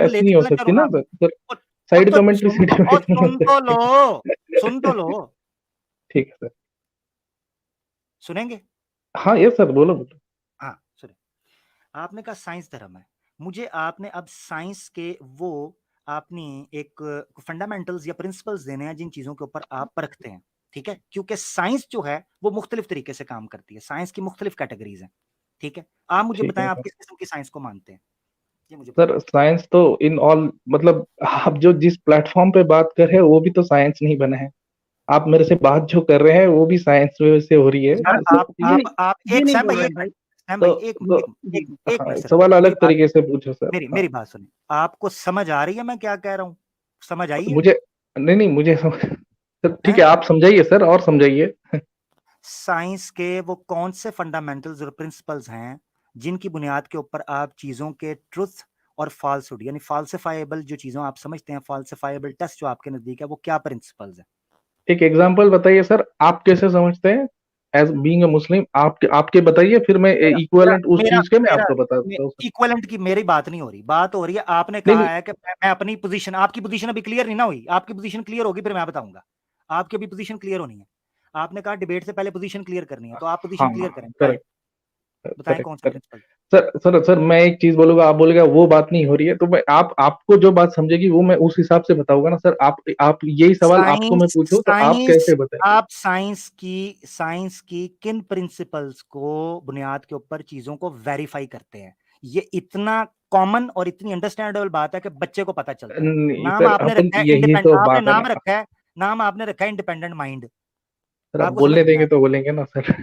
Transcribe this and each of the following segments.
ऐसी लेके नहीं हो चलें, सकती चलो ना हाँ। सर। और साइड तो कमेंट्री सुन साइड तो, और कमेंट्री नहीं सुन हो तो सकती। लो, सुन तो लो। ठीक है सर। सुनेंगे? हाँ ये सर, बोलो बोलो। हाँ सुने। आपने कहा साइंस धर्म है, मुझे आपने अब साइंस के वो आपने एक फंडामेंटल्स या प्रिंसिपल्स देने हैं जिन चीजों के ऊपर आप परखते हैं, ठीक है? क्योंकि साइंस जो है वो मुख्तलिफ तरीके से काम करती है, साइंस की मुख्तलिफ कैटेगरीज हैं, ठीक है? आप मुझे ठीक बताएं है आप सर। किस किस्म की साइंस को मानते हैं, ये मुझे सर बताएं। साइंस तो इन ऑल, मतलब आप जो जिस प्लेटफॉर्म पे बात कर रहे हैं वो भी तो साइंस नहीं बना है। आप मेरे से बात जो कर रहे हैं वो भी साइंस से हो रही है। यार आप ये एक नहीं सैम बोल भाई, रहे एक भाई। मिनट, सैम तो भाई एक तो एक हाँ, मिनट सिर्फ, सवाल मेरी अलग बात, तरीके से पूछो सर। मेरी हाँ मेरी बात सुनिए, आपको समझ आ रही है मैं क्या कह रहा हूँ? समझ आई है? मुझे, नहीं नहीं मुझे सर ठीक हैं? है, आप समझाइए सर और समझाइए। साइंस के वो कौन से फंडामेंटल्स और प्रिंसिपल्स हैं जिनकी बुनियाद के ऊपर आप चीजों के ट्रुथ और फॉल्सहुड यानी फाल्सिफाइबल जो चीजों आप समझते हैं, फाल्सिफाइबल टेस्ट जो आपके नजदीक है, वो क्या प्रिंसिपल्स हैं? एक एग्जांपल बताइए सर, आप कैसे समझते हैं एज बीइंग अ मुस्लिम, आपके आपके बताइए, फिर मैं मेरा मेरा इक्विवेलेंट उस मेरा चीज के मैं मेरा आपको बता देता हूँ सर। इक्वलेंट की मेरी बात नहीं हो रही, बात हो रही है आपने नहीं कहा नहीं है कि मैं अपनी पोजीशन, आपकी पोजीशन अभी क्लियर नहीं ना हुई, आपकी पोजीशन क्लियर होगी फिर मैं बताऊंगा। आपकी अभी पोजीशन क्लियर होनी है, आपने कहा डिबेट से पहले पोजीशन क्लियर करनी है, तो आप पोजीशन हाँ क्लियर करें, बताएं, करेक्ट, बताएं करेक्ट कौन सा करेक्ट। प्रिंसिपल। सर मैं एक चीज बोलूंगा, आप बोलेगा वो बात नहीं हो रही है, तो मैं आप आपको जो बात समझेगी वो मैं उस हिसाब से बताऊंगा ना सर। आप यही सवाल आपको मैं साइंस पूछूं तो आप साइंस कैसे बताएंगे? आप साइंस की किन प्रिंसिपल्स को बुनियाद के ऊपर चीजों को वेरीफाई करते हैं? ये इतना कॉमन और इतनी अंडरस्टैंडेबल बात है कि बच्चे को पता चलता है। नहीं नाम सर, आपने अपन रखा है यही इंडिपेंडेंट, तो आपने बात है नाम ना। रखा है, नाम आपने रखा है इंडिपेंडेंट माइंड। सर आप आपको समझ बोलने नहीं देंगे आया? तो बोलेंगे ना सर।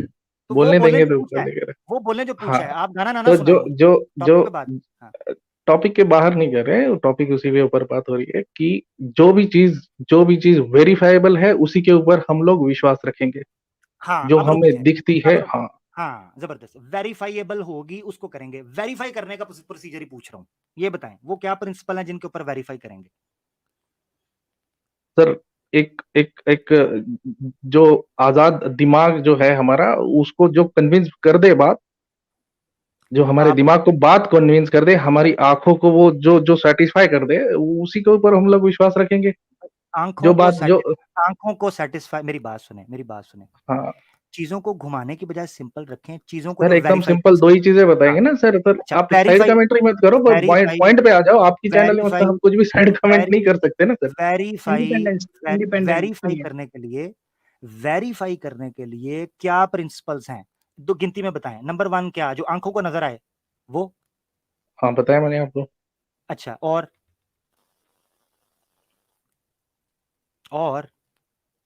तो वो बोलने बोलने देंगे जो तो पूछा है, बोलेंगे ना। वो बोलने जो हाँ, पूछा है, आप गाना ना तो जो सुनाइए, जो जो टॉपिक पे बात। हाँ टॉपिक के बाहर नहीं कर रहे, टॉपिक उसी के ऊपर बात हो रही है कि जो भी चीज वेरीफाइबल है उसी के ऊपर हम लोग विश्वास रखेंगे, हाँ, जो अब रुक हमें जाए, दिखती अब है। रुक जाए। हाँ हाँ जबरदस्त, वेरीफाइएबल होगी उसको करेंगे, वेरीफाई करने का प्रोसीजर ही पूछ रहा हूँ। ये बताएं वो क्या प्रिंसिपल है जिनके ऊपर वेरीफाई करेंगे? सर, एक एक एक जो आजाद दिमाग जो है हमारा, उसको जो कन्विंस कर दे बात, जो हमारे आप दिमाग को बात कन्विंस कर दे, हमारी आंखों को वो जो जो सेटिस्फाई कर दे, उसी के ऊपर हम लोग विश्वास रखेंगे। आंखों जो को बात जो आंखों को सेटिस्फाई, मेरी बात सुने, मेरी बात सुने। हाँ चीजों को घुमाने की बजाय सिंपल रखें, चीजों को सर, जो एकदम वेरीफाई कर सिंपल दो सके। ही चीजें हाँ बताएंगे ना सर। अच्छा, आप साइड वेरीफाई, कमेंट्री मत करो, पॉइंट वेरीफाई, पॉइंट पे आ जाओ। आपकी चैनल में मतलब वेरीफाई, हम कुछ भी साइड कमेंट नहीं वेरी कर सकते ना sir. Verify independence, independent verify नहीं है। करने के लिए, वेरीफाई करने के लिए क्या प्रिंसिपल्स हैं? दो गिनती में बताएं। नंबर वन क्या, जो आंखों को नजर आए वो? हाँ बताया मैंने आपको। अच्छा, और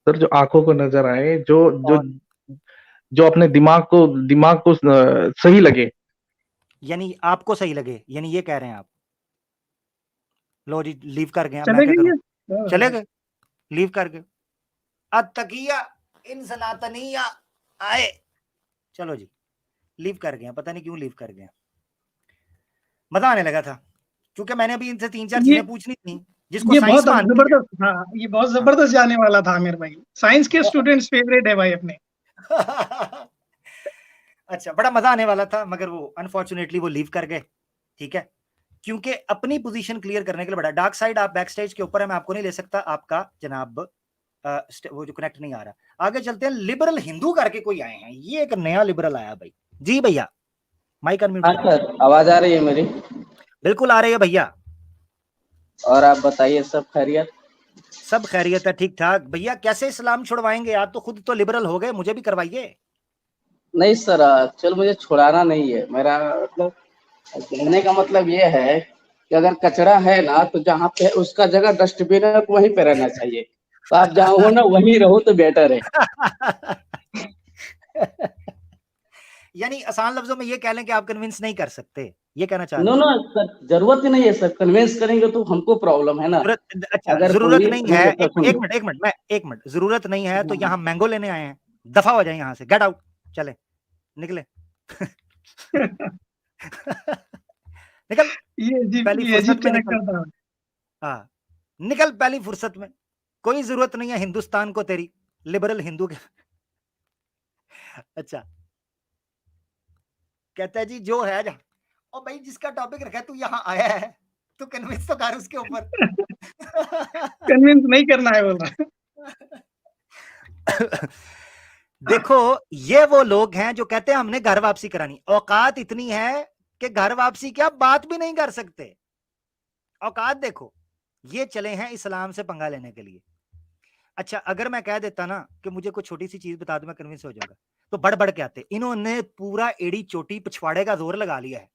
सर जो आंखों को नजर आए, जो जो और जो अपने दिमाग को सही लगे। यानी आपको सही लगे, यानी ये कह रहे हैं आप? लो जी, लीव कर गए, अब मैं चले क्या गए करूं? ये? चले गए, लीव कर गए। अतकिया इन सनातनिया आए, चलो जी, लीव कर गए, पता नहीं क्यों लीव कर गए। मजा आने लगा था क्योंकि मैंने अभी इनसे 3-4 ये चीजें पूछनी थी जिसको ये साइंस बहुत मानती है। जबरदस्त, हाँ ये बहुत हाँ। जबरदस्त जाने वाला था आमिर भाई। साइंस के स्टूडेंट्स फेवरेट है भाई अपने। अच्छा, बड़ा मजा आने वाला था मगर वो अनफॉर्चुनेटली वो लीव कर गए, ठीक है? क्योंकि अपनी पोजीशन क्लियर करने के लिए बड़ा डार्क साइड, आप बैक स्टेज के ऊपर है, मैं आपको नहीं ले सकता, आपका जनाब वो जो कनेक्ट नहीं आ रहा। आगे चलते हैं, लिबरल हिंदू करके कोई आए हैं, ये एक नया लिबरल आया भाई। जी भैया, माइक अनम्यूट हाँ करें। सर, आवाज आ रही है मेरी? बिल्कुल आ रही है भैया। और आप बताइए, सब खैरियत? सब खैरियत है, ठीक ठाक। भैया कैसे इस्लाम छुड़वाएंगे? आप तो खुद तो लिबरल हो गए, मुझे भी करवाइए। नहीं सर, चल मुझे छुड़ाना नहीं है। मेरा मतलब कहने का मतलब ये है कि अगर कचरा है ना तो जहाँ पे उसका जगह डस्टबिन है तो वहीं पे रहना चाहिए। तो आप जहाँ हो ना वहीं रहो तो बेटर है। यानी आसान लफ्जों में ये कह लें कि आप कन्विंस नहीं कर सकते, ये कहना चाह रहे नो हैं? नो सर, जरूरत ही नहीं है सर। कन्विंस करेंगे तो हमको प्रॉब्लम है ना। अच्छा, अगर जरूरत कोई नहीं है, नहीं, सर एक सुन एक लो। मिनट एक मिनट मैं एक मिनट, जरूरत नहीं है तो हाँ, यहाँ मैंगो लेने आए हैं, दफा हो जाए यहाँ से, गेट आउट, चले, निकले। निकल, ये अजीब, पहली ये अजीब फुर्सत में निकल। कैरेक्टर था। हाँ, निकल पहली फुर्सत में, कोई जरूरत नहीं है हिंदुस्तान को तेरी, लिबरल हिंदू के। अच्छा, कहता है जी जो है, और भाई जिसका टॉपिक रखा है तू यहाँ आया है, तो कन्विंस तो कर उसके ऊपर। कन्विंस नहीं करना है बोला। देखो ये वो लोग हैं जो कहते हैं हमने घर वापसी करानी, औकात इतनी है कि घर वापसी क्या बात भी नहीं कर सकते। औकात देखो, ये चले हैं इस्लाम से पंगा लेने के लिए। अच्छा अगर मैं कह देता ना कि मुझे कोई छोटी सी चीज बता दो मैं कन्विंस हो जाऊंगा, तो बढ़ बढ़ के आते। इन्होंने पूरा एड़ी चोटी पिछवाड़े का जोर लगा लिया है,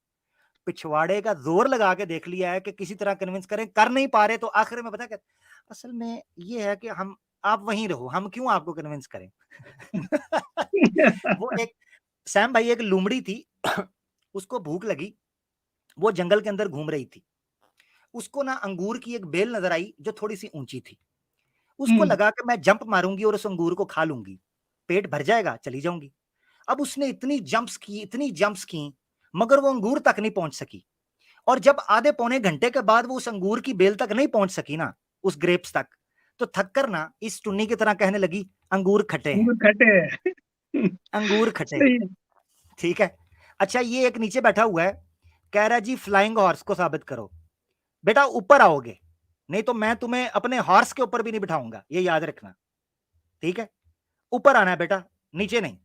पिछवाड़े का जोर लगा के देख लिया है कि किसी तरह कन्विंस करें, कर नहीं पा रहे। तो आखिर में पता क्या, असल में ये है कि हम, आप वहीं रहो, हम क्यों आपको कन्विंस करें। वो एक सैम भाई, एक लूमड़ी थी, उसको भूख लगी, वो जंगल के अंदर घूम रही थी, उसको ना अंगूर की एक बेल नजर आई जो थोड़ी सी ऊंची थी। उसको लगा कि मैं जंप मारूंगी और उस अंगूर को खा लूंगी, पेट भर जाएगा, चली जाऊंगी। अब उसने इतनी जंप्स की, मगर वो अंगूर तक नहीं पहुंच सकी। और जब आधे पौने घंटे के बाद वो उस अंगूर की बेल तक नहीं पहुंच सकी ना, उस ग्रेप्स तक, तो थक कर ना इस टुन्नी की तरह कहने लगी, अंगूर खट्टे हैं, खट्टे हैं। अंगूर खट्टे सही हैं। है। ठीक है। अच्छा ये एक नीचे बैठा हुआ है, कह रहा है जी फ्लाइंग हॉर्स को साबित करो। बेटा ऊपर आओगे, नहीं तो मैं तुम्हें अपने हॉर्स के ऊपर भी नहीं बिठाऊंगा, ये याद रखना। ठीक है, ऊपर आना है बेटा, नीचे नहीं।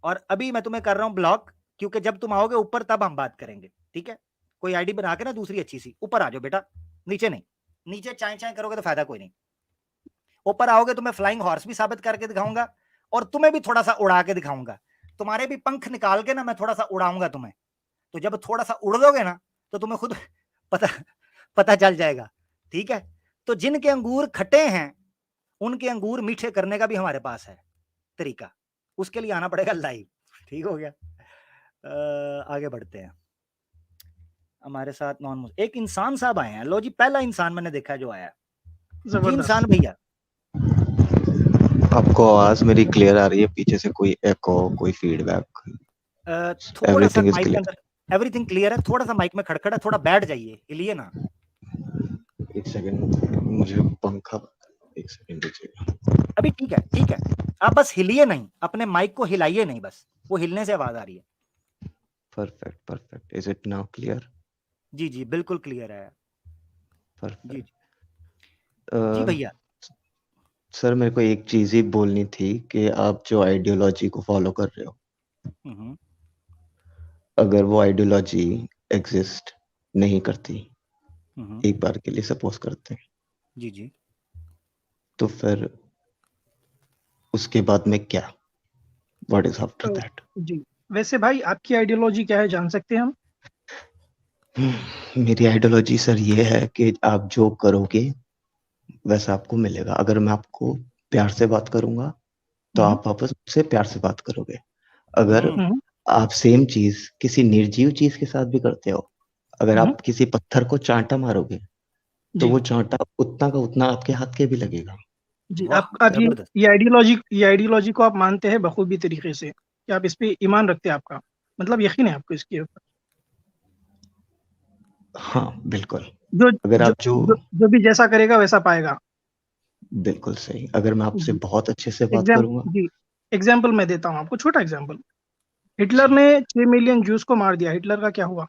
और अभी मैं तुम्हें कर रहा हूं ब्लॉक, क्योंकि जब तुम आओगे ऊपर तब हम बात करेंगे। ठीक है, कोई आईडी बना के ना दूसरी अच्छी सी, ऊपर आ जाओ बेटा, नीचे नहीं। नीचे चाय चाय करोगे तो फायदा कोई नहीं। ऊपर आओगे तो मैं फ्लाइंग हॉर्स भी साबित करके दिखाऊंगा और तुम्हें भी थोड़ा सा उड़ा के दिखाऊंगा। तुम्हारे भी पंख निकाल के ना मैं थोड़ा सा उड़ाऊंगा तुम्हें। तो जब थोड़ा सा उड़ दोगे ना तो तुम्हें खुद पता पता चल जाएगा। ठीक है, तो जिनके अंगूर खट्टे हैं उनके अंगूर मीठे करने का भी हमारे पास है तरीका, उसके लिए आना पड़ेगा लाइव। ठीक हो गया। आगे बढ़ते हैं। हमारे साथ एक इंसान साहब आए हैं। लो जी, पहला इंसान मैंने देखा जो आया जी, इंसान भैया। आपको आवाज मेरी क्लियर आ रही है? पीछे से कोई एको, कोई फीडबैक? थोड़ा सा माइक के अंदर एवरीथिंग क्लियर है, थोड़ा सा माइक में खड़खड़ है, थोड़ा बैठ जाइए, हिलिए ना। एक सेकंड, मुझे पंखा, एक सेकंड दीजिएगा। अभी ठीक है, ठीक है, आप बस हिलिए नहीं, अपने माइक को हिलाइए नहीं, बस वो हिलने से आवाज आ रही है। Perfect perfect, is it now clear? जी जी बिल्कुल क्लियर है। परफेक्ट। जी जी भैया। सर मेरे को एक चीज ही बोलनी थी कि आप जो आइडियोलॉजी को फॉलो कर रहे हो, अगर वो आइडियोलॉजी एग्जिस्ट नहीं करती, एक बार के लिए सपोज करते हैं, जी जी, तो फिर उसके बाद में क्या, व्हाट इज आफ्टर दैट? जी वैसे भाई आपकी आइडियोलॉजी क्या है, जान सकते हैं हम? मेरी आइडियोलॉजी सर ये है कि आप जो करोगे वैसा आपको मिलेगा। अगर मैं आपको प्यार से बात करूंगा तो आप वापस मुझसे प्यार से बात करोगे। अगर आप सेम चीज किसी निर्जीव चीज के साथ भी करते हो, अगर आप किसी पत्थर को चांटा मारोगे तो वो चांटा उतना का उतना आपके हाथ के भी लगेगा। जी आप ये आइडियोलॉजी को आप मानते हैं बखूबी तरीके से, कि आप इस पे ईमान रखते हैं, आपका मतलब यकीन है आपको इसके ऊपर? हाँ बिल्कुल। जो अगर आप जो भी जैसा करेगा वैसा पाएगा। बिल्कुल सही। अगर मैं आपसे बहुत अच्छे से बात करूंगा। जी एग्जाम्पल मैं देता हूँ आपको, छोटा एग्जाम्पल। हिटलर ने 6 मिलियन जूस को मार दिया, हिटलर का क्या हुआ?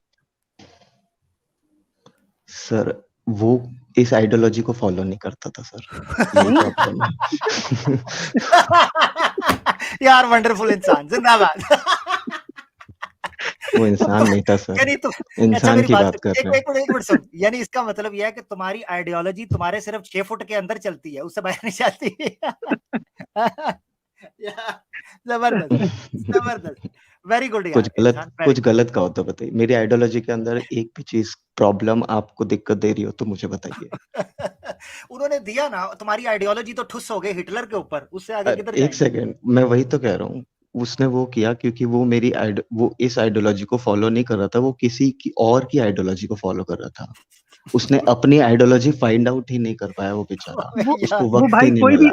सर वो इस आइडियोलॉजी को फॉलो नहीं करता था सर, यही प्रॉब्लम है। यार वंडरफुल इंसान, जिंदाबाद। वो इंसान नहीं था सर, यानी तुम, इंसान की बात कर रहे हैं। एक मिनट सुन, यानी इसका मतलब यह है कि तुम्हारी आइडियोलॉजी तुम्हारे सिर्फ 6 फुट के अंदर चलती है, उससे बाहर नहीं चलती। जबरदस्त जबरदस्त, वेरी गुड यार। कुछ गलत का हो तो बताइए। मेरी आइडियोलॉजी के अंदर एक भी चीज प्रॉब्लम आपको दिक्कत दे रही हो तो मुझे बताइए। उन्होंने दिया ना, तुम्हारी आइडियोलॉजी तो ठुस हो गई हिटलर के ऊपर, उससे आगे किधर जाएंगे? एक सेकंड, मैं वही तो कह रहा हूँ। उसने वो किया क्योंकि वो वो इस आइडियोलॉजी को फॉलो नहीं कर रहा था, वो किसी की और की आइडियोलॉजी को फॉलो कर रहा था। उसने अपनी आइडियोलॉजी फाइंड आउट ही नहीं कर पाया वो बेचारा, उसको वक्त ही नहीं मिला।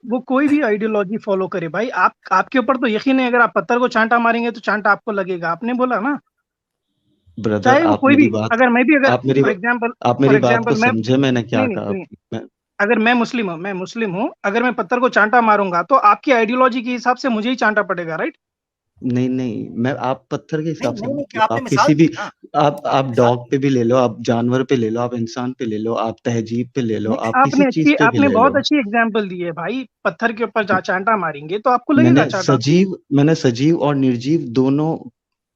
वो कोई भी आइडियोलॉजी फॉलो करे भाई, आपके ऊपर तो यकीन है, अगर आप पत्थर को चांटा मारेंगे तो चांटा आपको लगेगा, आपने बोला ना। ब्रदर आप मेरी बात, अगर मैं भी, अगर आप मेरी बात को समझे मैंने क्या कहा? अगर मैं मुस्लिम हूँ, अगर मैं पत्थर को चांटा मारूंगा तो आपकी आइडियोलॉजी के हिसाब से मुझे ही चांटा पड़ेगा, राइट? नहीं नहीं, मैं आप पत्थर के नहीं हिसाब से नहीं नहीं, मत कि लो, आपने आप मिसाल किसी भी, दी ना, आप मिसाल डॉग पे भी ले लो, आप जानवर पे ले लो, आप इंसान पे ले लो, आप तहजीब पे ले लो, नहीं, आप किसी चीज पे भी आपने ले लो। बहुत अच्छी एग्जांपल दी है भाई। पत्थर के ऊपर चांटा मारेंगे तो आपको लगेगा चांटा। मैंने सजीव और निर्जीव दोनों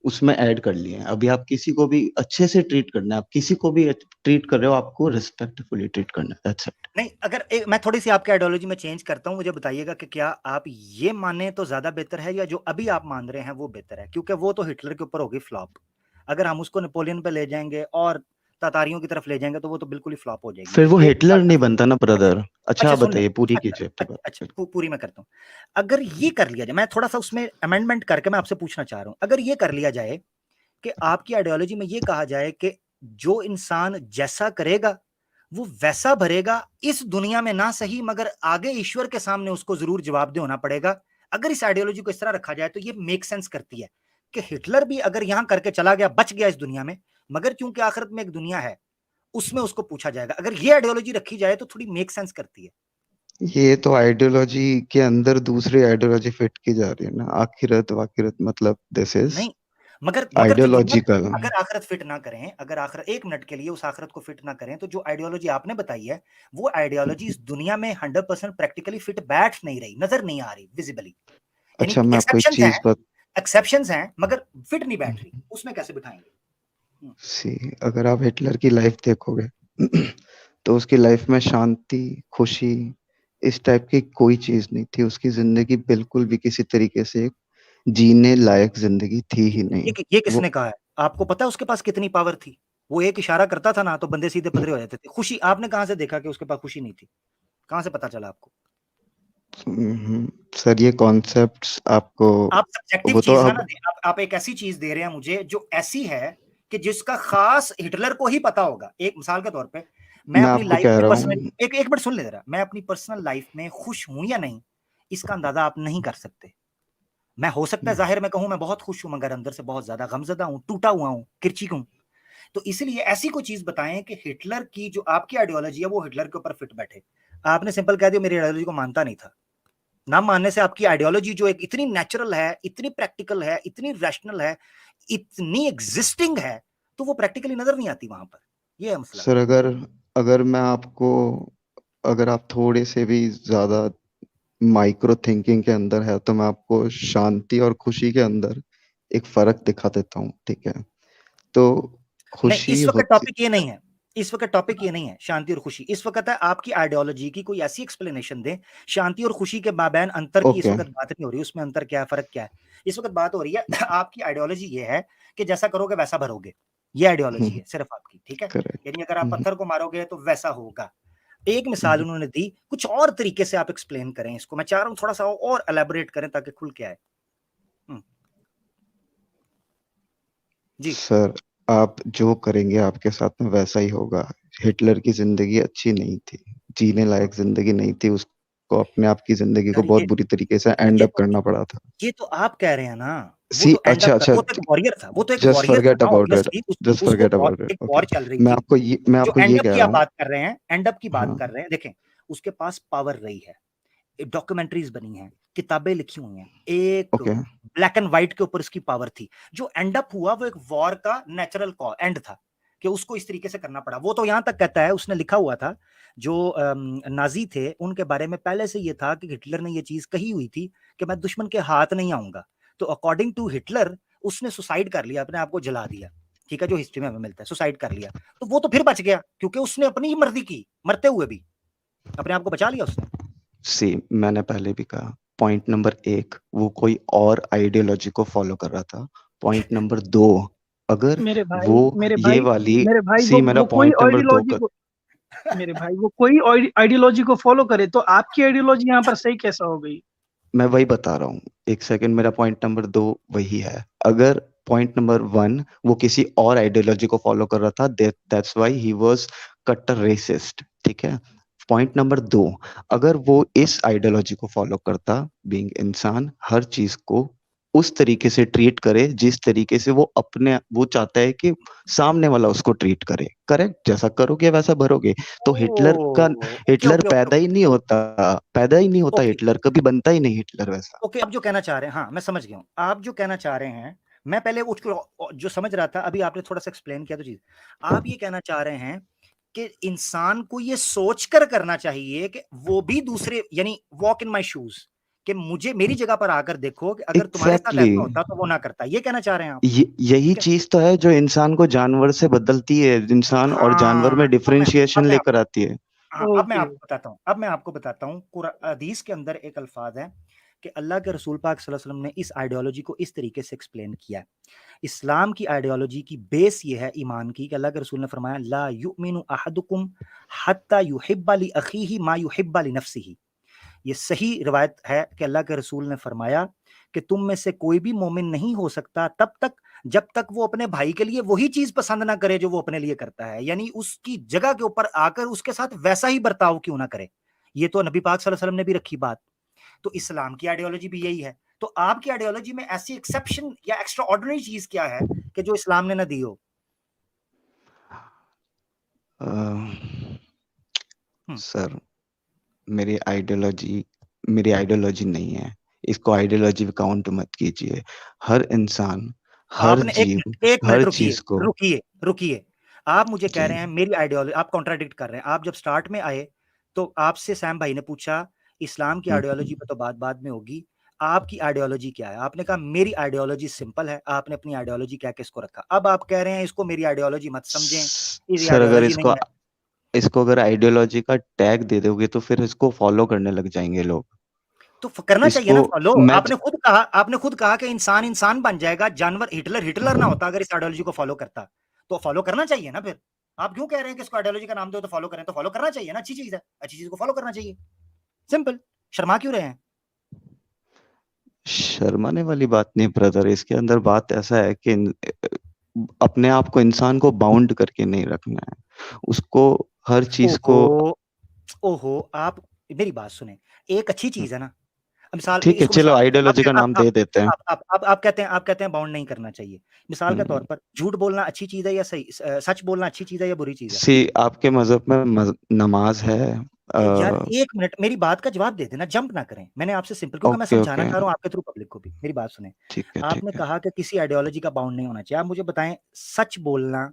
उसमें ऐड कर लिए हैं। अभी आप किसी को भी अच्छे से ट्रीट करना है, आप किसी को भी ट्रीट कर रहे हो, आपको रिस्पेक्टफुली ट्रीट करना है, दैट्स इट। नहीं, अगर मैं थोड़ी सी आपके आइडियोलॉजी में चेंज करता हूं, मुझे बताइएगा कि क्या आप ये माने तो ज्यादा बेहतर है, या जो अभी आप मान रहे हैं वो बेहतर है? क्योंकि वो तो हिटलर के ऊपर होगी फ्लॉप। अगर हम उसको नेपोलियन पे ले जाएंगे और तातारियों की तरफ ले जाएंगे तो वो तो बिल्कुल ही फ्लॉप हो जाएगी। फिर वो ये हिटलर नहीं बनता ना अच्छा ब्रदर। अच्छा अच्छा आप सुन ले, बताइए, पूरी अच्छा कीजिए आपकी बात। अच्छा पूरी मैं करता हूँ। अगर ये कर लिया जाए, मैं थोड़ा सा उसमें अमेंडमेंट करके मैं आपसे पूछना चाह रहा हूँ, अगर ये कर लिया जाए कि आपकी आइडियोलॉजी में ये कहा जाए कि जो इंसान जैसा करेगा वो वैसा भरेगा, इस दुनिया में ना सही मगर आगे ईश्वर के सामने उसको जरूर जवाबदेह होना पड़ेगा। अगर इस आइडियोलॉजी को इस तरह रखा जाए तो ये मेक सेंस करती है कि हिटलर भी अगर यहां करके चला गया, बच गया इस दुनिया में, मगर क्योंकि आखिरत में एक दुनिया है उसमें उसको पूछा जाएगा। अगर ये आइडियोलॉजी रखी जाए तो थोड़ी मेक सेंस करती है। ये तो आइडियोलॉजी के अंदर दूसरी आइडियोलॉजी फिट की जा रही है ना, आखिरत वाखिरत, मतलब दिस इज नहीं, मगर जो दुनिया, आइडियोलॉजिकल। अगर आखिरत फिट ना करें, अगर आखिरत एक मिनट के लिए उस आखिरत को फिट ना करें, तो जो आइडियोलॉजी आपने बताई है वो आइडियोलॉजी इस दुनिया में 100% प्रैक्टिकली फिट बैठ नहीं रही, नजर नहीं आ रही विजिबली। यानी अच्छा मैं आपको एक एक्सेप्शंस हैं, चीज बत एक्सेप्शंस हैं मगर फिट नहीं बैठ रही, उसमें कैसे बिठाएंगे? सी, अगर आप हिटलर की लाइफ देखोगे तो उसकी लाइफ में शांति, खुशी, इस टाइप की कोई चीज नहीं थी। उसकी जिंदगी बिल्कुल भी किसी तरीके से जीने लायक जिंदगी थी ही नहीं। ये वो किसने कहा है? आपको पता है उसके पास कितनी पावर थी? वो एक इशारा करता था ना तो बंदे सीधे पदरे हो जाते थे। खुशी आपने कहां से देखा कि उसके पास खुशी नहीं थी? कहां से पता चला आपको? सर ये कॉन्सेप्ट्स आपको, आप सब्जेक्टिव वो तो चीज ना अब दें, आप एक ऐसी चीज दे रहे हैं मुझे जो ऐसी है कि जिसका खास हिटलर को ही पता होगा। एक मिसाल के तौर पे, मैं मैं अपनी आपको लाइफ कह में रहा पर्सनल, हूँ। एक मिनट सुन ले जरा, मैं अपनी पर्सनल लाइफ में खुश हूं या नहीं इसका अंदाजा आप नहीं कर सकते। मैं हो सकता है जाहिर में कहूं मैं बहुत खुश हूं मगर अंदर से बहुत ज्यादा गमजदा हूं, टूटा हुआ हूं, किरची हूं। तो इसलिए ऐसी कोई चीज बताएं कि हिटलर की जो आपकी आइडियोलॉजी है वो हिटलर के ऊपर फिट बैठे। आपने सिंपल कह दिया मेरी आइडियोलॉजी को मानता नहीं था। ना मानने से आपकी आइडियोलॉजी जो एक इतनी नेचुरल है, इतनी प्रैक्टिकल है, इतनी रैशनल है, इतनी एग्जिस्टिंग है, तो वो प्रैक्टिकली नजर नहीं आती वहां पर। ये है मसला। सर अगर अगर मैं आपको, अगर आप थोड़े से भी ज्यादा माइक्रो थिंकिंग के अंदर है तो मैं आपको शांति और खुशी के अंदर एक फर्क दिखा देता हूँ, ठीक है? तो नहीं, खुशी इस वक्त होती, टॉपिक ये नहीं है। इस वक्त टॉपिक ये नहीं है शांति और खुशी। इस वक्त है आपकी आइडियोलॉजी की कोई ऐसी एक्सप्लेनेशन दें। शांति और खुशी के माबैन अंतर की इस ओके। वक्त बात नहीं हो रही, उसमें अंतर क्या है, फर्क क्या है। इस वक्त बात हो रही है आपकी आइडियोलॉजी ये है कि जैसा करोगे वैसा भरोगे। ये आइडियोलॉजी है सिर्फ आपकी, ठीक है? करेक्ट। यानी अगर आप पत्थर को मारोगे तो वैसा होगा। एक मिसाल उन्होंने दी, कुछ और तरीके से आप एक्सप्लेन करें इसको। मैं चाह रहा हूं थोड़ा सा और एलैबोरेट करें ताकि खुल के आए। जी। सर आप जो करेंगे आपके साथ में वैसा ही होगा। हिटलर की जिंदगी अच्छी नहीं थी, जीने लायक जिंदगी नहीं थी, उसको अपने आप की जिंदगी को यार बहुत बुरी तरीके से एंड ये अप तो करना पड़ा था। ये तो आप कह रहे हैं ना। वो सी तो एंड अच्छा अप अच्छा, वो तो एक वॉरियर था, वो तो एक जस्ट वॉरियर था फॉरगेट ना अबाउट इट, ऑब्वियसली। जस्ट उसको फॉरगेट अबाउट एक इट। ओके, वॉर चल रही थी। मैं जो आपको ये एंड अप कह की रहा आप हूँ। बात कर रहे हैं, एंड अप की बात हाँ। कर रहे हैं, देखें उसके पास पावर रही है, डॉक्यूमेंट्रीज बनी हैं, किताबें लिखी हुई हैं, एक ओके। ब्लैक एंड व्हाइट के ऊपर उसकी पावर थी। जो एंड अप हुआ वो एक वॉर का नेचुरल एंड था कि उसको इस तरीके से करना पड़ा। वो तो यहां तक कहता है, उसने लिखा हुआ था, जो नाजी थे उनके बारे में पहले से ये था कि हिटलर ने ये चीज कही हुई थी कि मैं दुश्मन के हाथ नहीं आऊंगा। तो अकॉर्डिंग टू हिटलर उसने सुसाइड कर लिया, अपने आप को जला दिया, ठीक है? जो हिस्ट्री में हमें मिलता है, सुसाइड कर लिया। तो वो तो फिर बच गया क्योंकि उसने अपनी ही मर्जी की, मरते हुए भी अपने आप को बचा लिया उसने। सी मैंने पहले भी कहा, पॉइंट नंबर 1 वो कोई और आइडियोलॉजी को फॉलो कर रहा था। पॉइंट नंबर 2, अगर वो ये वाली, मेरे भाई सी मेरा वो कोई पॉइंट नंबर 2 आइडियोलॉजी का, को, मेरे भाई वो कोई आइडियोलॉजी को फॉलो करे तो आपकी आइडियोलॉजी यहाँ पर सही कैसा हो गई? मैं वही बता रहा हूँ। एक सेकंड, मेरा पॉइंट नंबर 2 वही है। अगर पॉइंट नंबर 1 वो किसी और आइडियोलॉजी को फॉलो कर रहा था, दैट्स व्हाई ही वाज कट्टर रेसिस्ट, ठीक है? पॉइंट नंबर 2, अगर वो इस आइडियोलॉजी को फॉलो करता, बीइंग इंसान हर चीज को उस तरीके से ट्रीट करे जिस तरीके से वो चाहता है कि सामने वाला उसको ट्रीट करे। करेक्ट, जैसा करोगे वैसा भरोगे। तो हिटलर पैदा ही नहीं होता, ओके हिटलर कभी बनता ही नहीं हिटलर वैसा। ओके, आप जो कहना चाह रहे हैं, हाँ मैं समझ गया हूँ आप जो कहना चाह रहे हैं। मैं पहले उसको जो समझ रहा था, अभी आपने थोड़ा सा एक्सप्लेन किया तो चीज। आप ये कहना चाह रहे हैं कि इंसान को ये सोचकर करना चाहिए कि वो भी दूसरे, यानी वॉक इन माय शूज, कि मुझे मेरी जगह पर आकर देखो कि अगर तुम्हारे साथ एग्जैक्टली ऐसा होता तो वो ना करता। ये कहना चाह रहे हैं आप? यही चीज तो है जो इंसान को जानवर से बदलती है, इंसान और जानवर में हाँ, डिफरेंशिएशन लेकर आती है। हाँ, अब मैं ओके आपको बताता हूँ। हदीस के अंदर एक अल्फाज है कि अल्लाह के रसूल पाक सल्लल्लाहु अलैहि वसल्लम ने इस आइडियोलॉजी को इस तरीके से एक्सप्लेन किया है। इस्लाम की आइडियोलॉजी की बेस ये है ईमान की, कि अल्लाह के रसूल ने फरमाया ला युमिनु अहदुकुम हत्ता युहिब्बा लि अखीही मा युहिब्बा लि नफ्सिही। ये सही रिवायत है कि अल्लाह के रसूल ने फरमाया कि तुम में से कोई भी मोमिन नहीं हो सकता तब तक जब तक वो अपने भाई के लिए वही चीज पसंद ना करे जो वो अपने लिए करता है, यानी उसकी जगह के ऊपर आकर उसके साथ वैसा ही बर्ताव क्यों ना करे। ये तो नबी पाक सल्लल्लाहु अलैहि वसल्लम ने भी रखी बात। तो इस्लाम की आइडियोलॉजी भी यही है। तो आपकी आइडियोलॉजी में ऐसी एक्सेप्शन या एक्स्ट्रा ऑर्डिनरी चीज क्या है कि जो इस्लाम ने ना दी हो? सर मेरी आइडियोलॉजी नहीं है, इसको आइडियोलॉजी काउंट मत कीजिए। हर इंसान, हर आपने जीव, एक मिनट हर रुकिए चीज को रुकिए। आप मुझे कह जी रहे हैं मेरी आइडियोलॉजी, आप कॉन्ट्राडिक्ट कर रहे हैं। आप जब स्टार्ट में आए तो आपसे सैम भाई ने पूछा इस्लाम की आइडियोलॉजी पे तो बात बाद में होगी, आपकी आइडियोलॉजी क्या है? आपने कहा मेरी आइडियोलॉजी सिंपल है। आपने अपनी आइडियोलॉजी कह के इसको रखा। अब आप कह रहे हैं इसको मेरी आइडियोलॉजी मत समझें, ये सर अगर आइडियोलॉजी नहीं है। इसको अगर आइडियोलॉजी का टैग दे दोगे तो फिर इसको फॉलो करने लग जाएंगे लोग। तो करना चाहिए इसको ना फॉलो। मैं आपने खुद कहा कि इंसान इंसान बन जाएगा, जानवर हिटलर ना होता अगर इस आइडियोलॉजी को फॉलो करता। तो फॉलो करना चाहिए ना फिर। आप क्यों कह रहे हैं कि इसको आइडियोलॉजी का नाम दो तो फॉलो करें? तो फॉलो करना चाहिए ना, अच्छी चीज है, अच्छी चीज को फॉलो करना चाहिए। सिंपल। शर्मा क्यों रहे हैं? शर्माने वाली बात नहीं ब्रदर, इसके अंदर बात ऐसा है कि अपने आप को, इंसान को बाउंड करके नहीं रखना है, उसको हर चीज को। ओहो आप मेरी बात सुने। एक अच्छी चीज है ना, मिसाल ठीक है, इसको चलो मिसाल आइडियोलॉजी का नाम दे देते हैं। आप कहते हैं बाउंड नहीं करना चाहिए। मिसाल के तौर पर झूठ बोलना अच्छी चीज है या सही, सच बोलना अच्छी चीज है या बुरी चीज है? आपके मजहब में नमाज है। यार एक मिनट मेरी बात का जवाब दे देना, जंप ना करें। मैंने आपसे सिंपल, क्योंकि मैं ओके समझाना ओके, चाह रहा हूँ आपके थ्रू पब्लिक को भी। मेरी बात सुने। ठीक है आपने ठीक है। कहा कि किसी आइडियोलॉजी का बाउंड नहीं होना चाहिए। आप मुझे बताएं सच बोलना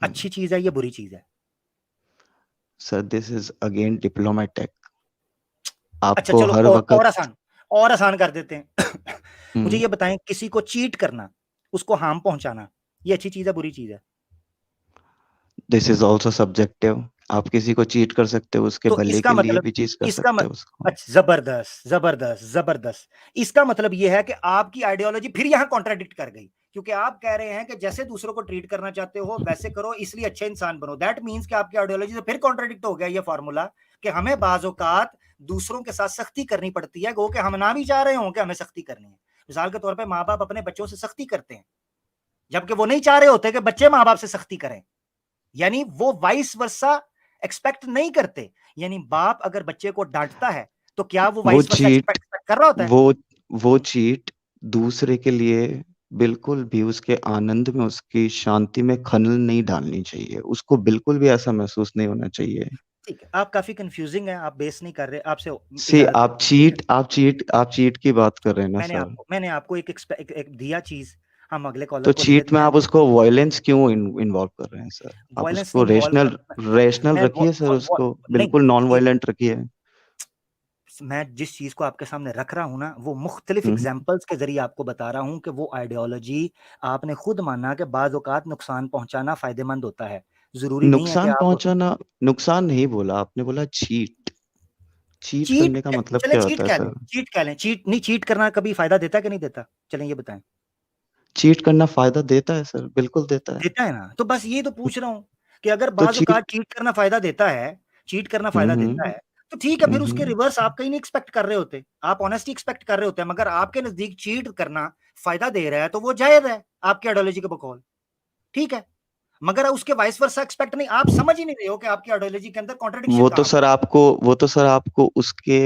अच्छी चीज है या बुरी चीज है? Sir this is again diplomatic. अच्छा आपको चलो हर और वक्त आसान कर देते हैं। मुझे ये बताएं किसी को चीट करना, उसको हार्म पहुंचाना, ये अच्छी चीज है बुरी चीज है? This is also subjective. आप किसी को चीट कर सकते हो, उसके तो भले इसका के लिए मतलब भी चीज कर इसका सकते मत हो उसको। अच्छा, जबरदस्त जबरदस्त जबरदस्त। इसका मतलब यह है कि आपकी आइडियोलॉजी फिर यहां कॉन्ट्राडिक्ट कर गई, क्योंकि आप कह रहे हैं कि जैसे दूसरों को ट्रीट करना चाहते हो वैसे करो, इसलिए अच्छे इंसान बनो। दैट मींस कि आपकी आइडियोलॉजी से फिर कॉन्ट्राडिक्ट हो गया ये फॉर्मूला कि हमें बाज औकात दूसरों के साथ सख्ती करनी पड़ती है, गो कि हम ना भी चाह रहे हो कि हमें सख्ती करनी है। मिसाल के तौर पर माँ बाप अपने बच्चों से सख्ती करते हैं जबकि वो नहीं चाह रहे होते कि बच्चे माँ बाप से सख्ती करें, यानी वो वाइस वर्सा एक्सपेक्ट नहीं करते। यानी बाप अगर बच्चे को डांटता है तो क्या वो वाइस वर्सा एक्सपेक्ट कर रहा होता है? वो चीट दूसरे के लिए बिल्कुल भी उसके आनंद में, उसकी शांति में खलल नहीं डालनी चाहिए। उसको बिल्कुल भी ऐसा महसूस नहीं होना चाहिए। ठीक है, आप काफी कंफ्यूजिंग है, आप बेस नहीं कर रहे। आपसे सी इजाजत आप चीट की बात कर रहे हैं ना सर। मैंने आपको एक दिया चीज। हम अगले तो कॉलर को ले चीट लेते में हैं। आप उसको वॉयलेंस क्यों इन्वॉल्व कर रहे हैं सर? आप वायलेंस उसको नहीं इन्वॉल्व रेशनल कर रेशनल मैं रखिए सर, उसको नहीं, बिल्कुल नॉन वायलेंट रखिए। मैं जिस चीज को आपके सामने रख रहा हूं ना वो मुख्तलिफ हम्म। एग्जाम्पल्स के जरिए आपको बता रहा हूं कि वो आइडियोलॉजी आपने खुद माना कि बाज औकात नुकसान पहुंचाना फायदेमंद होता है। जरूरी नहीं है कि नुकसान आप पहुंचाना, नुकसान नहीं बोला आपने, बोला चीट। चीट चीट, करने का मतलब चले क्या चीट होता है कह लें, सर? चीट कह लें। चीट नहीं, चीट करना कभी फायदा देता है कि नहीं देता? चलें ये बताएं। चीट करना फायदा देता है सर, बिल्कुल देता है। देता है ना, तो बस ये तो पूछ रहा हूं कि अगर तो बाज औकात चीट चीट करना फायदा देता है, चीट करना फायदा देता हम्म है, तो ठीक है, फिर उसके हम्म रिवर्स आप कहीं नहीं एक्सपेक्ट कर रहे होते, आप ऑनेस्टी एक्सपेक्ट कर रहे होते हैं। मगर आपके नजदीक चीट करना फायदा दे रहा है तो वो जायज है आपकी आइडियोलॉजी के बकौल, ठीक है। मगर उसके वाइस वर्सा एक्सपेक्ट नहीं, आप समझ ही नहीं रहे हो कि आपकी आइडियोलॉजी के अंदर कॉन्ट्रडिक्शन वो तो कहां पर सर है। आपको वो तो सर आपको उसके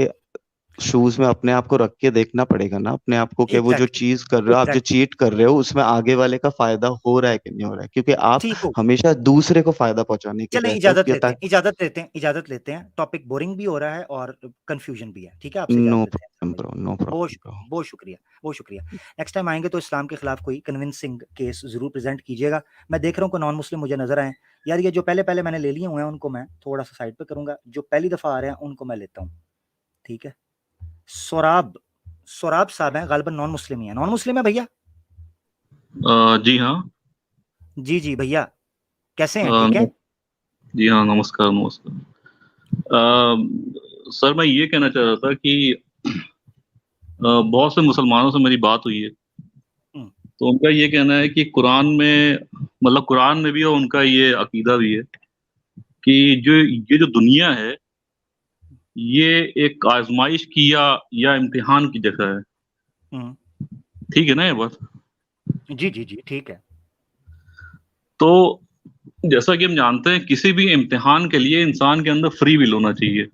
शूज में अपने आप को रख के देखना पड़ेगा ना अपने आप को, कि वो जो एग्जैक्टली चीज कर रहे हो आप, जो एग्जैक्टली चीट कर रहे हो, उसमें आगे वाले का फायदा हो रहा है कि नहीं हो रहा है, क्योंकि आप ठीक हो। हमेशा दूसरे को फायदा पहुंचाने के चलें रहते हो इजाजत कि लेते हैं, इजाजत लेते हैं। टॉपिक बोरिंग भी हो रहा है और कंफ्यूजन भी है, ठीक है, आपसे नो इजाजत लेते प्रॉब्लम हैं। ब्रो, नो बहुत प्रॉब्लम शुक्रिया, ब्रो। बहुत शुक्रिया, बहुत शुक्रिया। नेक्स्ट टाइम आएंगे तो इस्लाम के खिलाफ कोई कन्विंसिंग केस जरूर प्रेजेंट कीजिएगा। मैं देख रहा हूँ कि नॉन मुस्लिम मुझे नजर आए यार, ये जो पहले पहले मैंने ले लिए हुए हैं उनको मैं थोड़ा सा साइड पे करूंगा, जो पहली दफा आ रहे हैं उनको मैं लेता हूँ, ठीक है। सोराब सोराब साहब हैं, गालिबन नॉन मुस्लिम ही है। नॉन मुस्लिम है भैया? जी हाँ। जी जी भैया, कैसे हैं, ठीक है? जी हाँ, नमस्कार नमस्कार। सर मैं ये कहना चाह रहा था कि बहुत से मुसलमानों से मेरी बात हुई है, तो उनका ये कहना है कि कुरान में, मतलब कुरान में भी और उनका ये अकीदा भी है कि ये जो दुनिया है ये एक आजमाइश की या इम्तिहान की जगह है। ठीक है ना ये बात? जी जी जी ठीक है। तो जैसा कि हम जानते हैं किसी भी इम्तिहान के लिए इंसान के अंदर फ्री विल होना चाहिए,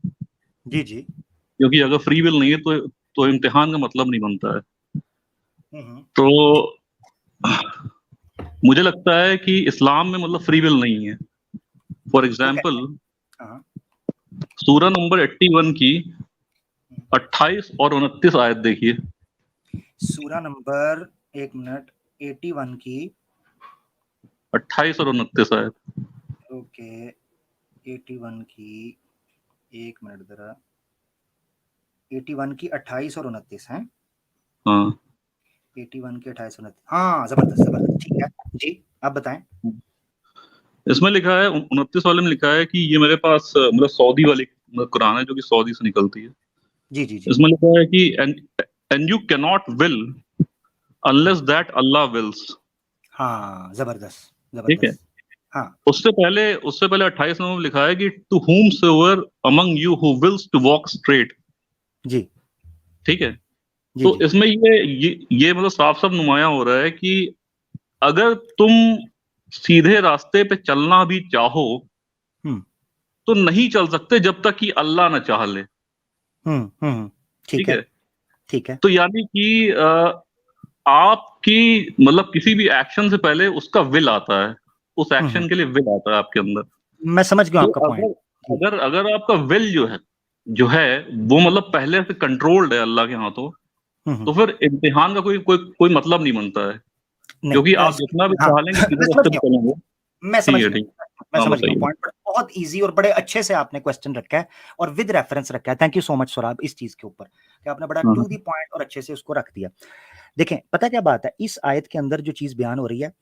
जी जी क्योंकि अगर फ्री विल नहीं है तो इम्तिहान का मतलब नहीं बनता है। तो मुझे लगता है कि इस्लाम में मतलब फ्री विल नहीं है। फॉर एग्जाम्पल सूरा नंबर 81 की 28 और 29 आयत देखिए। सूरा नंबर, एक मिनट, 81 की 28 और 29 आयत। ओके 81 की, एक मिनट जरा, 81 की 28 और 29 हैं। हाँ 81 की 28 और 29, हाँ जबरदस्त जबरदस्त, ठीक है जी, आप बताएं। इसमें लिखा है, 29 वाले में लिखा है कि ये मेरे पास मतलब सऊदी वाली कुरान है जो कि सऊदी से निकलती है। जी जी जी। इसमें लिखा है कि and you can not will unless that Allah wills. हाँ जबरदस्त ठीक है। जबरदस्त। हाँ उससे पहले 28 नंबर में लिखा है कि to whom soever among you who wills to walk straight। जी ठीक है। जी तो जी इसमें ये मतलब साफ साफ नुमायां हो रहा है कि अगर तुम सीधे रास्ते पे चलना भी चाहो तो नहीं चल सकते जब तक कि अल्लाह ना चाह ले। ठीक ठीक है है। ठीक है। तो यानी कि आपकी मतलब किसी भी एक्शन से पहले उसका विल आता है, उस एक्शन के लिए विल आता है आपके अंदर। मैं समझ गया तो आपका पॉइंट। अगर अगर आपका विल जो है वो मतलब पहले से कंट्रोल्ड है अल्लाह के हाथों, तो फिर इम्तिहान का कोई मतलब नहीं बनता है, क्योंकि आप जितना भी हाँ चाह लेंगे मैं सीधे समझ रास्ते पे गया, चलेंगे। मैं समझ ठीक है गया, ठीक। मैं हाँ समझ गया बताइए। पॉइंट। बहुत इजी और बड़े अच्छे से आपने क्वेश्चन रखा है और विद रेफरेंस रखा है। Thank you so much Sorab इस चीज के ऊपर कि आपने बड़ा टू दी पॉइंट और अच्छे से उसको रख दिया। देखें पता क्या बात है, इस आयत के अंदर जो चीज बयान हो रही है,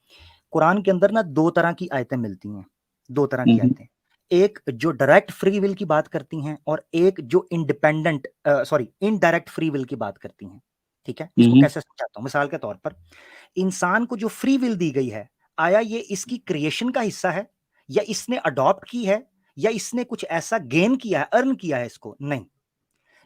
कुरान के अंदर ना दो तरह की आयतें मिलती हैं, दो तरह की आयतें, एक जो डायरेक्ट फ्री विल की बात करती हैं और एक जो इंडिपेंडेंट इनडायरेक्ट फ्री विल की बात करती हैं। ठीक है, इसको कैसे समझाता हूं, मिसाल के तौर पर इंसान को जो फ्री विल दी गई है, आया ये इसकी क्रिएशन का हिस्सा है या इसने अडॉप्ट की है या इसने कुछ ऐसा गेन किया है, अर्न किया है इसको? नहीं,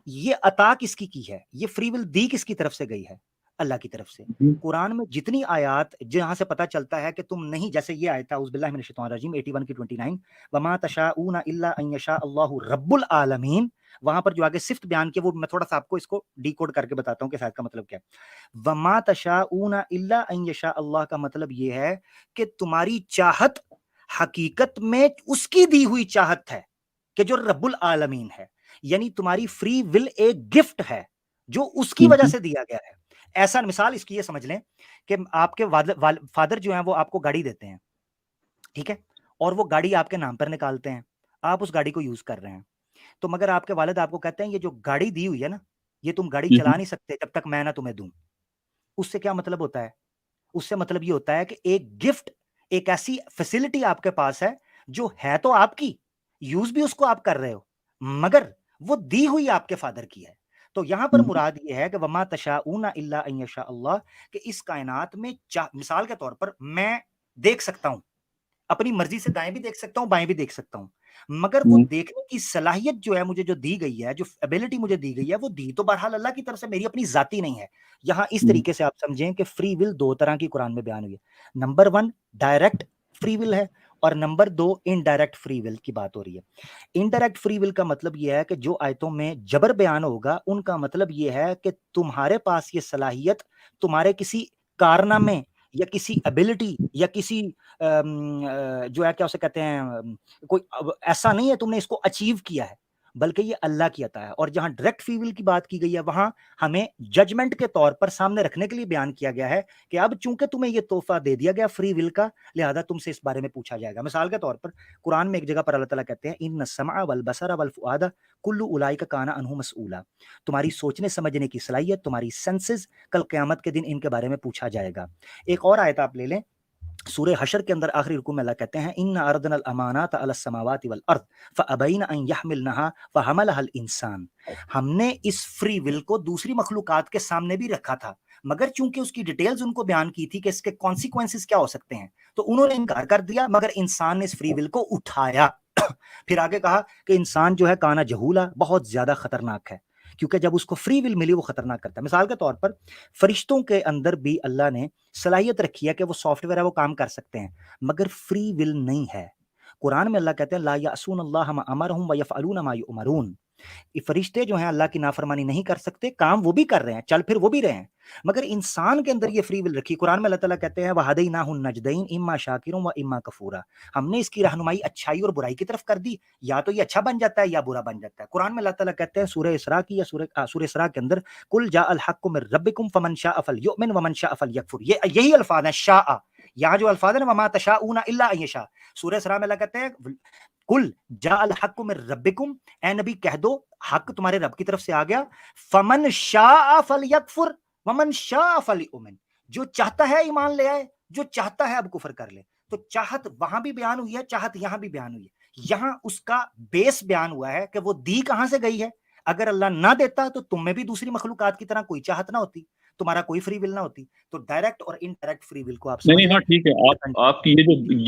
ये अता किसकी की है, ये फ्री विल दी किसकी तरफ से गई है? अल्लाह की तरफ से। कुरान में जितनी आयत जहां से पता चलता है कि तुम नहीं, जैसे ये आयत औज़ुबिल्लाहि मिनश शैतानिर रजीम 81 की 29, वमा तशाऊना इल्ला अन यशा अल्लाहु रब्बुल आलमीन, वहां पर जो आगे सिफ्त बयान किया वो मैं थोड़ा सा आपको इसको डिकोड करके बताता हूं कि शायद का मतलब क्या है। वमा तशाऊना इल्ला अन यशा अल्लाह का मतलब ये है कि तुम्हारी चाहत हकीकत में उसकी दी हुई चाहत है कि जो रब्बुल आलमीन है, यानी तुम्हारी फ्री विल एक गिफ्ट है जो उसकी वजह से दिया गया है। ऐसा मिसाल इसकी ये समझ लें कि आपके फादर जो हैं वो आपको गाड़ी देते हैं, ठीक है, और वो गाड़ी आपके नाम पर निकालते हैं, आप उस गाड़ी को यूज कर रहे हैं, तो मगर आपके वालिद आपको कहते हैं ये जो गाड़ी दी हुई है ना, ये तुम गाड़ी चला नहीं सकते जब तक मैं ना तुम्हें दूं। उससे क्या मतलब होता है? उससे मतलब ये होता है कि एक गिफ्ट, एक ऐसी फैसिलिटी आपके पास है जो है तो आपकी, यूज भी उसको आप कर रहे हो, मगर वो दी हुई आपके फादर की है। तो यहां पर मुराद ये है कि वमा तशाऊना इल्ला अन यशा अल्लाह, कि इस कायनात में मिसाल के तौर पर मैं देख सकता हूं, अपनी मर्जी से दाएं भी देख सकता हूं, बाएं भी देख सकता हूं, मगर वो देखने की सलाहियत जो है मुझे जो दी गई है, जो एबिलिटी मुझे दी गई है, वो दी तो बहरहाल अल्लाह की तरफ से, मेरी अपनी जाती नहीं है। यहां इस तरीके से आप समझें कि फ्री विल दो तरह की कुरान में बयान हुई है। नंबर 1 डायरेक्ट फ्री विल है और नंबर 2 इनडायरेक्ट फ्री विल की बात हो रही है। इनडायरेक्ट फ्री विल का मतलब यह है कि जो आयतों में जबर बयान होगा उनका मतलब यह है कि तुम्हारे पास ये सलाहियत तुम्हारे किसी कारनामे या किसी एबिलिटी या किसी जो है क्या उसे कहते हैं कोई ऐसा नहीं है तुमने इसको अचीव किया है, बल्कि ये अल्लाह की अता है। और जहां डायरेक्ट फ्री विल की बात की गई है वहां हमें जजमेंट के तौर पर सामने रखने के लिए बयान किया गया है कि अब चूंकि तुम्हें ये तोहफा दे दिया गया फ्री विल का, लिहाजा तुमसे इस बारे में पूछा जाएगा। मिसाल के तौर पर कुरान में एक जगह पर अल्लाह ताला कहते हैं इन्न समा वल बसरा वल फुआदा कुल्लु उलाइका काना अन्हु मसऊला, तुम्हारी सोचने समझने की सलाहियत, तुम्हारी सेंसेस, कल क़यामत के दिन इनके बारे में पूछा जाएगा। एक और आयत आप ले लें, सूरह हशर के अंदर आखिरी रुकू में अल्लाह कहते हैं इन्ना अरदनल अमानात अलस समावाति वल अर्द फअबैन अन यहमिलनहा फहमलहल इंसान, हमने इस फ्री विल को दूसरी मखलूकात के सामने भी रखा था, मगर चूंकि उसकी डिटेल्स उनको बयान की थी कि इसके कॉन्सिक्वेंसेस क्या हो सकते हैं, तो उन्होंने इनकार कर दिया, मगर इंसान ने इस फ्री विल को उठाया। फिर आगे कहा कि इंसान जो है काना जहूला, बहुत ज्यादा खतरनाक है, क्योंकि जब उसको फ्री विल मिली वो खतरनाक करता है। मिसाल के तौर पर फरिश्तों के अंदर भी अल्लाह ने सलाहियत रखी है कि वो सॉफ्टवेयर है वो काम कर सकते हैं, मगर फ्री विल नहीं है। कुरान में अल्लाह कहते हैं ला यासून अल्लाह मा अमरहुम व यफअलून मा युमरून, ये फरिश्ते जो हैं अल्लाह की नाफरमानी नहीं कर सकते, काम वो भी कर रहे हैं, चल फिर वो भी रहे हैं, मगर इंसान के अंदर ये फ्री विल रखी। कुरान में अल्लाह ताला कहते हैं वहदैनाहु नजदैन इम्मा शाकिरुम व इम्मा कफूरा, हमने इसकी रहनुमाई अच्छाई और बुराई की तरफ कर दी, या तो ये अच्छा बन जाता है या बुरा बन जाता है। कुरान में अल्लाह ताला कहते हैं सूरह इसरा की या सूरह इसरा के अंदर कुल जाअल हक्कु मिर रब्बिकुम फमन शाअ फलयुमिन वमन शाअ फलयकफुर, ये यही अल्फाज है शाअ, यहाँ जो अल्फाज है वमा तशाऊना इल्ला अन यशा। सूरह इसरा में अल्लाह कहते हैं कुल जाअल हक्कु मिर रब्बिकुम, ए नबी कह दो हक तुम्हारे रब की तरफ से आ गया, फमन शाअ फलयकफुर वमन शाअ फलयुमिन, जो चाहता है ईमान ले आए, जो चाहता है अब कुफर कर ले। तो चाहत वहां भी बयान हुई है, चाहत यहां भी बयान हुई है। यहां उसका बेस बयान हुआ है कि वो दी कहां से गई है। अगर अल्लाह ना देता तो तुम में भी दूसरी मखलूकात की तरह कोई चाहत ना होती, तुम्हारा कोई फ्री विल ना होती। तो डायरेक्ट और इनडायरेक्ट फ्री विल को आप नहीं, हाँ ठीक है। आपकी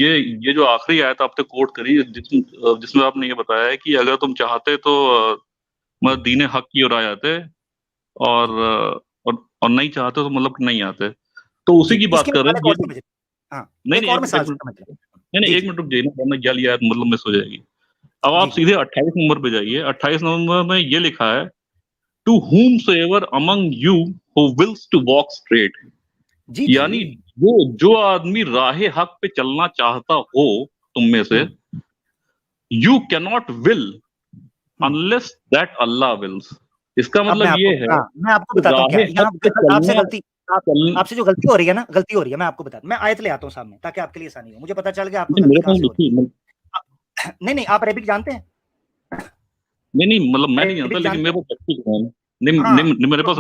ये जो आखिरी आयत आपने कोट करी जिसमें आपने ये बताया है कि अगर तुम चाहते तो मतलब दीन हक की ओर आ जाते, और और नहीं चाहते तो मतलब नहीं आते, तो उसी की बात कर रहे हैं। नहीं, एक मिनट रुक जाइए ना, वरना जल्दी आयत मतलब मिस हो जाएगी। अब आप सीधे 28 नंबर पे जाइए। 28 नंबर में ये लिखा है to whomsoever among you who wills to walk straight, यानी जो आदमी राहे हक पे चलना चाहता हो तुम में से, you cannot will unless that Allah wills। इसका मतलब ये है, मैं आपको बताता हूं क्या आपसे गलती आपसे जो गलती हो रही है ना, गलती हो रही है, मैं आपको बताता, मैं आयत ले आता हूं सामने ताकि आपके लिए आसानी हो, मुझे पता चल गया आपको गलती कहां से हो रही है। नहीं, आप अरबिक जानते हैं? नहीं मतलब मैं नहीं जानता, लेकिन मेरे पास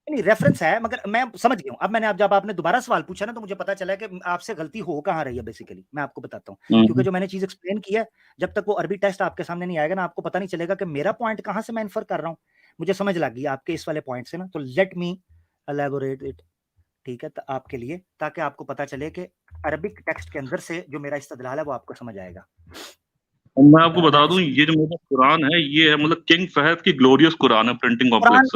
नहीं रेफरेंस है, मगर मैं समझ गया हूं। अब मैंने जब आपने दोबारा सवाल पूछा ना, तो मुझे पता चला कि आपसे गलती हो कहां रही है। बेसिकली मैं आपको बताता हूं, क्योंकि जो मैंने चीज एक्सप्लेन की है, जब तक वो अरबी टेस्ट आपके सामने नहीं आएगा ना, आपको पता नहीं चलेगा कि मेरा पॉइंट कहां से मैं इन्फर कर रहा हूं। मुझे समझ लग गई आपके इस वाले पॉइंट से ना, तो लेट मी एलैबोरेट इट, ठीक है, तो आपके लिए, ताकि आपको पता चले कि अरबिक टेक्स्ट के अंदर से जो मेरा इस्तदलाल है वो आपको समझ आएगा। मैं आपको बता दूं, ये जो मेरा कुरान है ये है मतलब किंग फहद की ग्लोरियस कुरान है, प्रिंटिंग कॉम्प्लेक्स।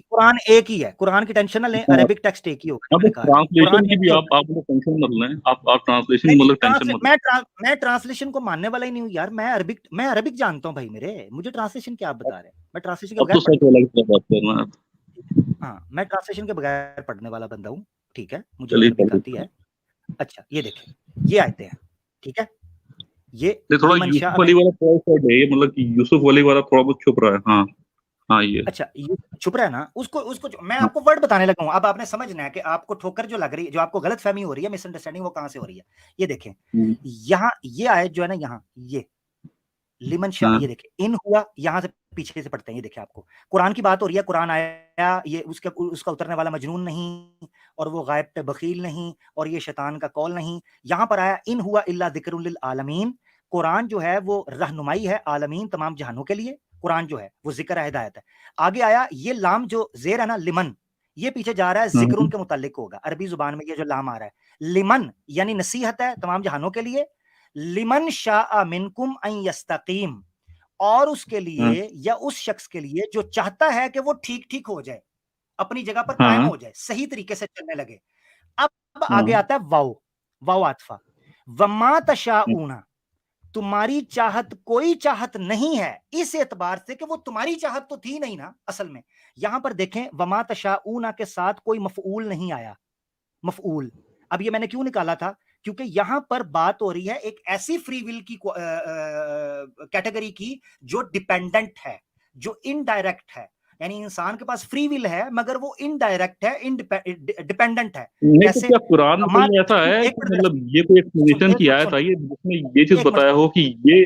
कुरान एक ही है, कुरान की टेंशन ना लें, अरबिक टेक्स्ट एक ही होगा। ट्रांसलेशन की भी आप टेंशन मत लें, आप ट्रांसलेशन मतलब टेंशन मत। मैं ट्रांसलेशन को मानने वाला ही नहीं हूं यार, मैं अरबिक जानता हूं भाई मेरे, मुझे ट्रांसलेशन क्या आप बता रहे हैं? मैं ट्रांसलेशन के बगैर हाँ, मैं ट्रांसलेशन के बगैर पढ़ने वाला बंदा हूँ, ठीक है, मुझे अरबिक आती है। अच्छा ये देखें, ये आयतें हैं, ठीक है, ये थोड़ा यूसुफ अली वाला थोड़ा है, मतलब कि यूसुफ अली वाला थोड़ा बहुत छुप रहा है। हाँ ये अच्छा, ये छुप रहा है ना, उसको मैं आपको वर्ड बताने लगा हूं। अब आपने समझना है कि आपको ठोकर जो लग रही है, जो आपको गलत फहमी हो रही है, मिसअंडरस्टैंडिंग, वो कहां से हो रही है। ये देखें, यहाँ ये आयत जो है ना, यहाँ ये लिमन शाह, ये देखें इन हुआ, यहाँ से पीछे से पढ़ते हैं, ये देखें आपको कुरान की बात हो रही है। कुरान आया, ये उसका उतरने वाला मजनून नहीं, और वो गायब पे बखील नहीं, और ये शैतान का कौल नहीं। यहाँ पर आया इन हुआ इल्ला ज़िक्रुन लिल आलमीन, कुरान जो है वो रहनुमाई है आलमीन, तमाम जहानों के लिए। कुरान जो है वो जिक्र है, हिदायत है। आगे आया ये लाम जो जेर है ना, लिमन, ये पीछे जा रहा है, जिक्रुन के मुतालिक होगा। अरबी जुबान में ये जो लाम आ रहा है, लिमन यानी नसीहत है तमाम जहानों के लिए। लिमन शाअ मिनकुम अन यस्तकीम, और उसके लिए या उस शख्स के लिए जो चाहता है कि वो ठीक हो जाए, अपनी जगह पर कायम हो जाए, सही तरीके से चलने लगे। अब आगे आता है वाओ आतफा। वमा तशाऊना, तुम्हारी चाहत कोई चाहत नहीं है, इस एतबार से कि वो तुम्हारी चाहत तो थी नहीं ना असल में। यहां पर देखें वमा तशाऊना के साथ कोई मफऊल नहीं आया, मफऊल। अब ये मैंने क्यों निकाला था, क्योंकि यहां पर बात हो रही है एक ऐसी फ्री विल की कैटेगरी की जो डिपेंडेंट है, जो इनडायरेक्ट है, यानी इंसान के पास फ्री विल है मगर वो इनडायरेक्ट है, डिपेंडेंट है। नहीं तो क्या कुरान में कहीं ऐसा है कि मतलब ये कोई एक पोजीशन की आयत आई है जिसमें ये चीज बताया हो कि ये